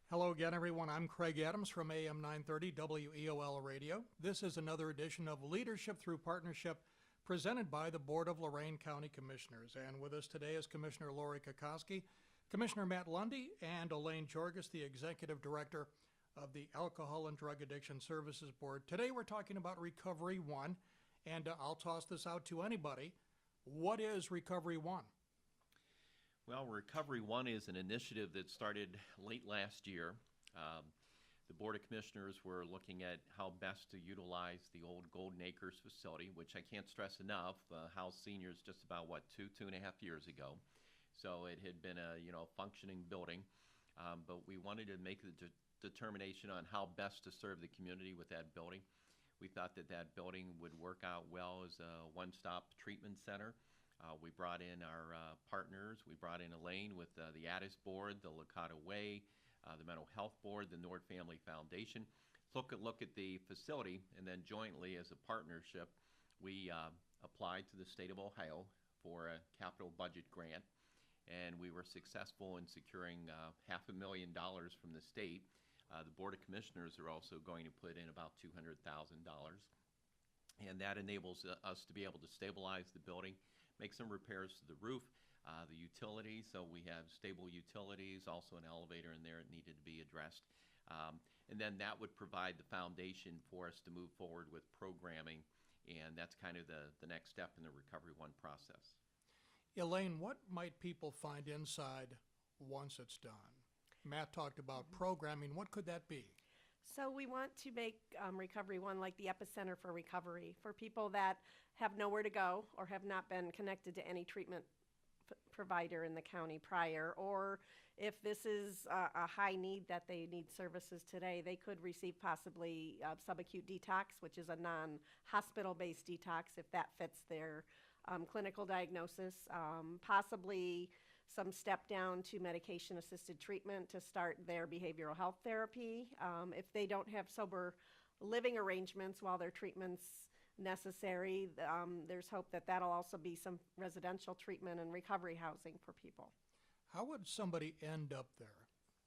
Hello again, everyone. I'm Craig Adams from AM 930 WEOL Radio. This is another edition of Leadership Through Partnership presented by the Board of Lorain County Commissioners. And with us today is Commissioner Lori Kokoski, Commissioner Matt Lundy, and Elaine Georgas, the Executive Director of the Alcohol and Drug Addiction Services Board. Today we're talking about Recovery One, and I'll toss this out to anybody. What is Recovery One? Well, Recovery One is an initiative that started late last year. The Board of Commissioners were looking at how best to utilize the old Golden Acres facility, which I can't stress enough, housed seniors just about, two and a half years ago. So it had been a functioning building, but we wanted to make the determination on how best to serve the community with that building. We thought that that building would work out well as a one-stop treatment center. We brought in our partners. We brought in Elaine with the Addis Board, the Lakota Way, the Mental Health Board, the Nord Family Foundation. Look at the facility, and then jointly as a partnership, we applied to the state of Ohio for a capital budget grant, and we were successful in securing $500,000 from the state. The Board of Commissioners are also going to put in about $200,000, and that enables us to be able to stabilize the building, make some repairs to the roof, the utilities, so we have stable utilities, also an elevator in there that needed to be addressed. And then that would provide the foundation for us to move forward with programming, and that's kind of the next step in the Recovery One process. Elaine, what might people find inside once it's done? Matt talked about programming. What could that be? So we want to make Recovery One like the epicenter for recovery for people that have nowhere to go or have not been connected to any treatment provider in the county prior, or if this is a high need that they need services today, they could receive possibly subacute detox, which is a non-hospital based detox if that fits their clinical diagnosis, possibly some step down to medication assisted treatment to start their behavioral health therapy. If they don't have sober living arrangements while their treatment's necessary, there's hope that that'll also be some residential treatment and recovery housing for people. How would somebody end up there?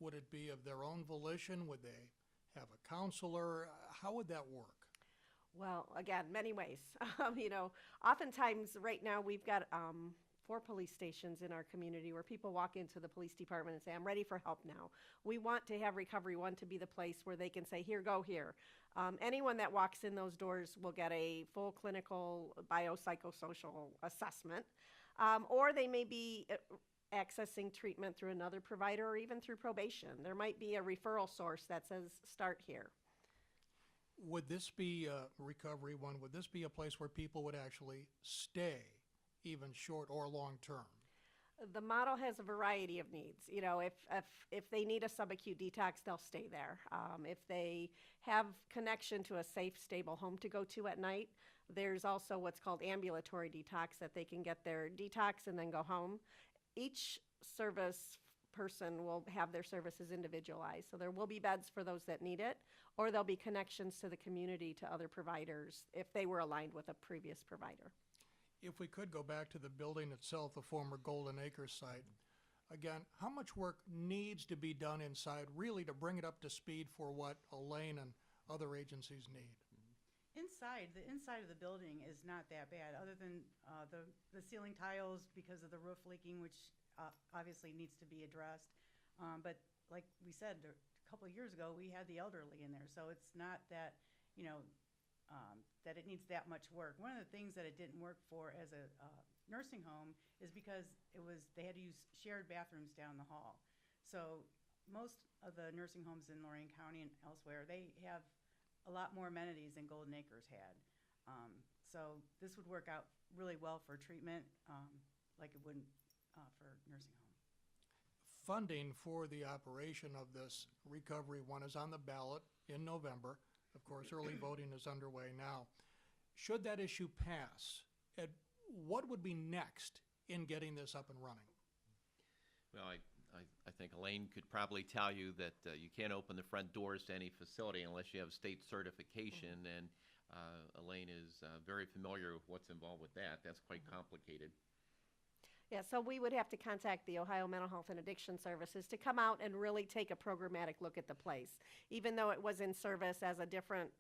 Would it be of their own volition? Would they have a counselor? How would that work? Well, again, many ways. Oftentimes right now we've got 4 police stations in our community where people walk into the police department and say, I'm ready for help now. We want to have Recovery One to be the place where they can say, here, go here. Anyone that walks in those doors will get a full clinical biopsychosocial assessment, or they may be accessing treatment through another provider or even through probation. There might be a referral source that says, start here. Would this be Recovery One? Would this be a place where people would actually stay, even short or long term? The model has a variety of needs. If they need a subacute detox, they'll stay there. If they have connection to a safe, stable home to go to at night, there's also what's called ambulatory detox, that they can get their detox and then go home. Each service person will have their services individualized. So there will be beds for those that need it, or there'll be connections to the community to other providers if they were aligned with a previous provider. If we could go back to the building itself, the former Golden Acres site, again, how much work needs to be done inside really to bring it up to speed for what Elaine and other agencies need? The inside of the building is not that bad, other than the ceiling tiles because of the roof leaking, which obviously needs to be addressed. But like we said, a couple of years ago, we had the elderly in there, so it's not that, that it needs that much work. One of the things that it didn't work for as a nursing home is because they had to use shared bathrooms down the hall. So most of the nursing homes in Lorain County and elsewhere, they have a lot more amenities than Golden Acres had. So this would work out really well for treatment, like it wouldn't for nursing home. Funding for the operation of this Recovery One is on the ballot in November. Of course, early voting is underway now. Should that issue pass, what would be next in getting this up and running? Well, I think Elaine could probably tell you that you can't open the front doors to any facility unless you have state certification, and Elaine is very familiar with what's involved with that. That's quite complicated. Yeah, so we would have to contact the Ohio Mental Health and Addiction Services to come out and really take a programmatic look at the place. Even though it was in service as a different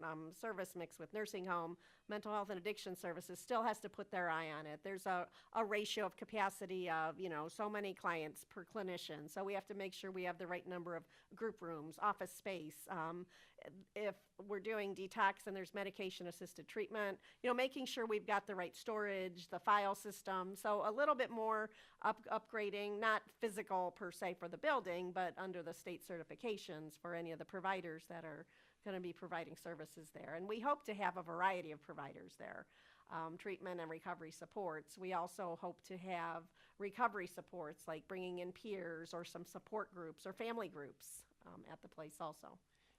service mix with nursing home, Mental Health and Addiction Services still has to put their eye on it. There's a ratio of capacity of, so many clients per clinician. So we have to make sure we have the right number of group rooms, office space. If we're doing detox and there's medication-assisted treatment, making sure we've got the right storage, the file system. So a little bit more upgrading, not physical per se for the building, but under the state certifications for any of the providers that are going to be providing services there. And we hope to have a variety of providers there. Treatment and recovery supports. We also hope to have recovery supports like bringing in peers or some support groups or family groups at the place also.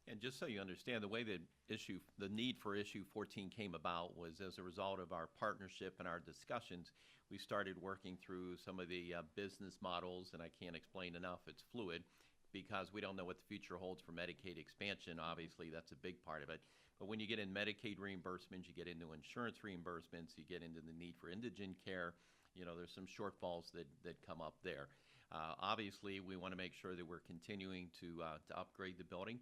And just so you understand, the way that the need for issue 14 came about was as a result of our partnership and our discussions. We started working through some of the business models, and I can't explain enough, it's fluid, because we don't know what the future holds for Medicaid expansion. Obviously, that's a big part of it. But when you get in Medicaid reimbursements, you get into insurance reimbursements, you get into the need for indigent care, there's some shortfalls that come up there. Obviously, we want to make sure that we're continuing to upgrade the building.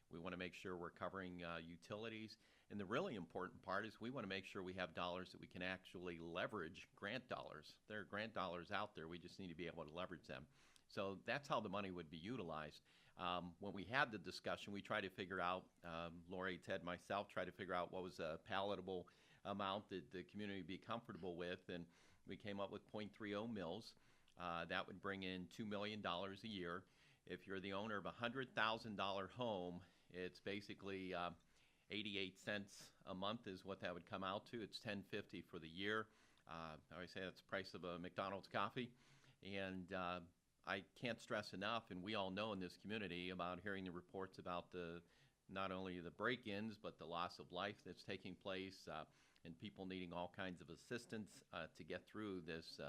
We want to make sure we're covering utilities. And the really important part is we want to make sure we have dollars that we can actually leverage, grant dollars. There are grant dollars out there. We just need to be able to leverage them. So that's how the money would be utilized. When we had the discussion, we tried to figure out, Lori, Ted, myself, tried to figure out what was a palatable amount that the community would be comfortable with. And we came up with 0.30 mils. That would bring in $2 million a year. If you're the owner of a $100,000 home, it's basically 88 cents a month is what that would come out to. It's $10.50 for the year. I always say that's the price of a McDonald's coffee. And I can't stress enough, and we all know in this community about hearing the reports about not only the break-ins, but the loss of life that's taking place, and people needing all kinds of assistance to get through this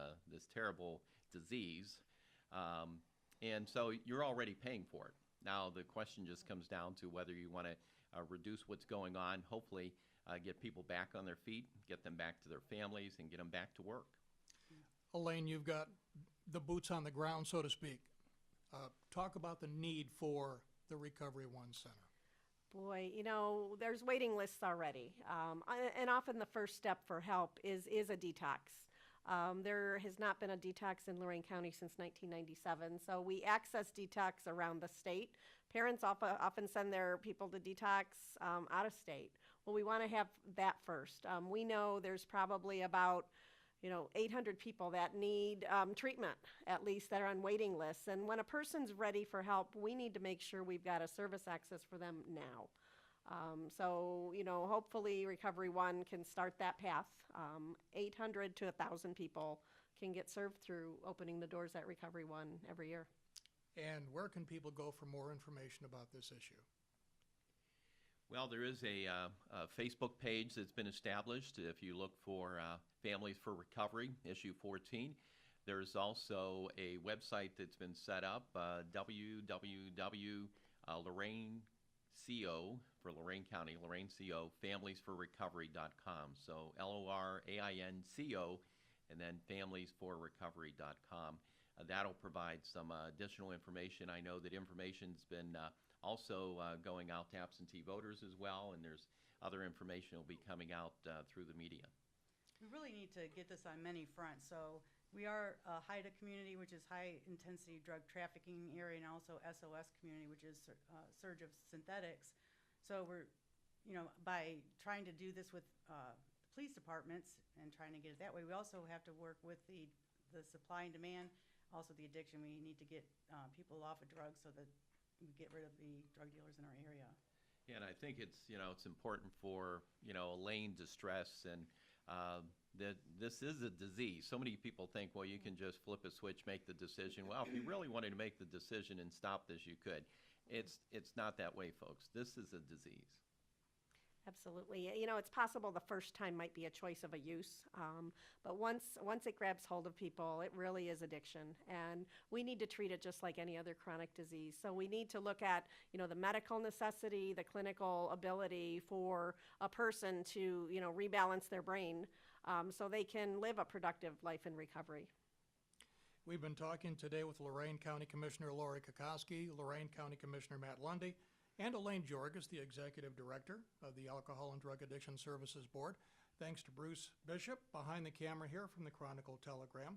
terrible disease. And so you're already paying for it. Now the question just comes down to whether you want to reduce what's going on, hopefully get people back on their feet, get them back to their families, and get them back to work. Elaine, you've got the boots on the ground, so to speak. Talk about the need for the Recovery One Center. Boy, there's waiting lists already. And often the first step for help is a detox. There has not been a detox in Lorain County since 1997, so we access detox around the state. Parents often send their people to detox out of state. Well, we want to have that first. We know there's probably about 800 people that need treatment, at least, that are on waiting lists. And when a person's ready for help, we need to make sure we've got a service access for them now. So, hopefully Recovery One can start that path. 800 to 1,000 people can get served through opening the doors at Recovery One every year. And where can people go for more information about this issue? Well, there is a Facebook page that's been established. If you look for Families for Recovery, issue 14. There's also a website that's been set up, www.lorainco, for Lorain County, LorainCO, familiesforrecovery.com. So LORAINCO, and then familiesforrecovery.com. That'll provide some additional information. I know that information's been also going out to absentee voters as well, and there's other information that will be coming out through the media. We really need to get this on many fronts. So we are a HIDA community, which is high intensity drug trafficking area, and also SOS community, which is surge of synthetics. So we're, by trying to do this with police departments and trying to get it that way, we also have to work with the supply and demand, also the addiction. We need to get people off of drugs so that we get rid of the drug dealers in our area. Yeah, and I think it's important for Elaine to stress and that this is a disease. So many people think, well, you can just flip a switch, make the decision. Well, if you really wanted to make the decision and stop this, you could. It's not that way, folks. This is a disease. Absolutely. It's possible the first time might be a choice of a use, but once it grabs hold of people, it really is addiction, and we need to treat it just like any other chronic disease. So we need to look at, the medical necessity, the clinical ability for a person to, rebalance their brain so they can live a productive life in recovery. We've been talking today with Lorain County Commissioner Lori Kokoski, Lorain County Commissioner Matt Lundy, and Elaine Georgas, the Executive Director of the Alcohol and Drug Addiction Services Board. Thanks to Bruce Bishop behind the camera here from the Chronicle Telegram.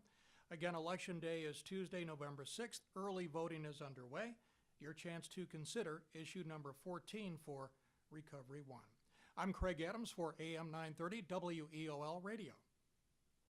Again, Election Day is Tuesday, November 6th. Early voting is underway. Your chance to consider issue number 14 for Recovery 1. I'm Craig Adams for AM 930 WEOL Radio.